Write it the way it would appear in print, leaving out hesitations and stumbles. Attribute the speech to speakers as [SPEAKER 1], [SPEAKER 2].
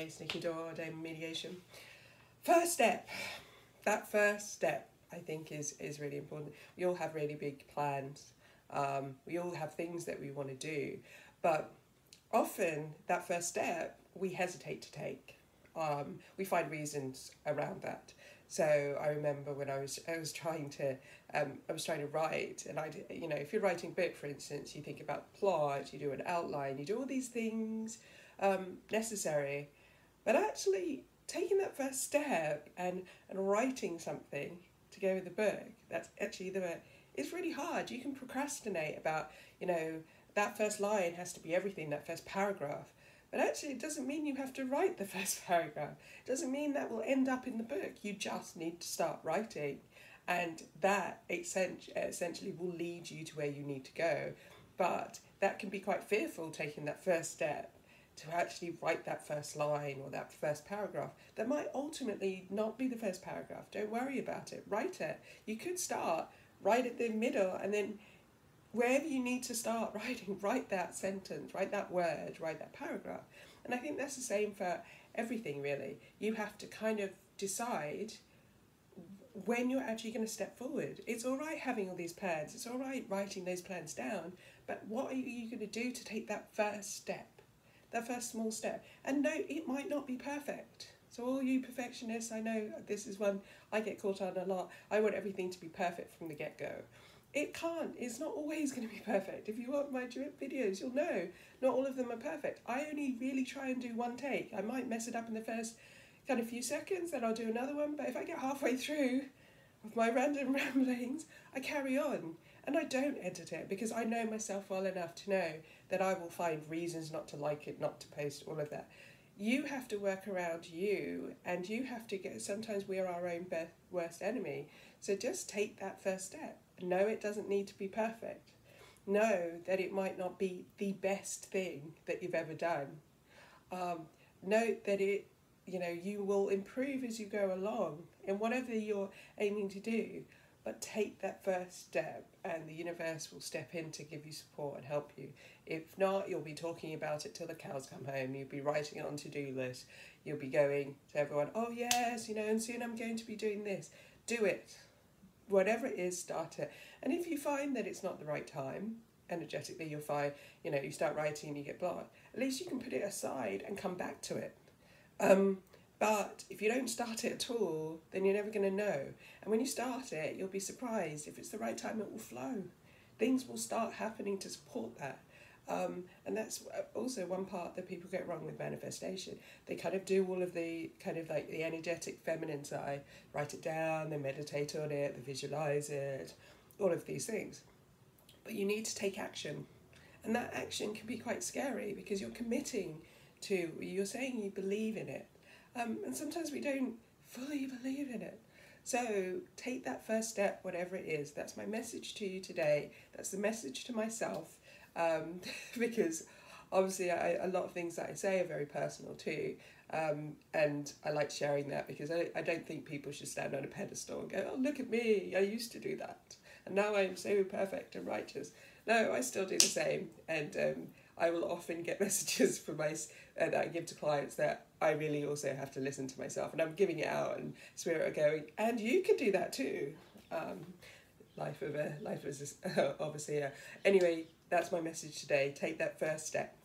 [SPEAKER 1] Hi, Sneaky Door, Day Mediation. First step. That first step, I think, is really important. We all have really big plans. We all have things that we want to do. But often, that first step, we hesitate to take. We find reasons around that. So I remember when I was trying to write, and if you're writing a book, for instance, you think about plot, you do an outline, you do all these things necessary, but actually taking that first step and writing something to go with the book, that's actually it's really hard. You can procrastinate about, that first line has to be everything, that first paragraph. But actually, it doesn't mean you have to write the first paragraph. It doesn't mean that will end up in the book. You just need to start writing. And that essentially will lead you to where you need to go. But that can be quite fearful, taking that first step to actually write that first line or that first paragraph. That might ultimately not be the first paragraph. Don't worry about it. Write it. You could start right at the middle, and then wherever you need to start writing, write that sentence, write that word, write that paragraph. And I think that's the same for everything, really. You have to kind of decide when you're actually going to step forward. It's all right having all these plans. It's all right writing those plans down. But what are you going to do to take that first step, that first small step? And no, it might not be perfect. So all you perfectionists, I know this is one I get caught on a lot. I want everything to be perfect from the get-go. It can't. It's not always going to be perfect. If you watch my drip videos, you'll know not all of them are perfect. I only really try and do one take. I might mess it up in the first kind of few seconds, then I'll do another one. But if I get halfway through with my random ramblings, I carry on. And I don't edit it because I know myself well enough to know that I will find reasons not to like it, not to post, all of that. You have to work around you, and you have to sometimes we are our own worst enemy. So just take that first step. No, it doesn't need to be perfect. Know that it might not be the best thing that you've ever done. Note that you will improve as you go along in whatever you're aiming to do. But take that first step, and the universe will step in to give you support and help you. If not, you'll be talking about it till the cows come home. You'll be writing it on to-do list. You'll be going to everyone, oh yes, and soon I'm going to be doing this. Do it. Whatever it is, start it. And if you find that it's not the right time, energetically you'll find, you start writing and you get blocked, at least you can put it aside and come back to it. But if you don't start it at all, then you're never going to know. And when you start it, you'll be surprised. If it's the right time, it will flow. Things will start happening to support that. And that's also one part that people get wrong with manifestation. They kind of do all of the kind of like the energetic feminine side, write it down, they meditate on it, they visualize it, all of these things. But you need to take action. And that action can be quite scary because you're committing to, you're saying you believe in it. And sometimes we don't fully believe in it. So take that first step, whatever it is. That's my message to you today. That's the message to myself. Because obviously a lot of things that I say are very personal too. And I like sharing that because I don't think people should stand on a pedestal and go, oh, look at me, I used to do that. And now I'm so perfect and righteous. No, I still do the same. And I will often get messages from that I give to clients that I really also have to listen to myself. And I'm giving it out, and Spirit are going, and you can do that too. Life is obviously. Anyway, that's my message today. Take that first step.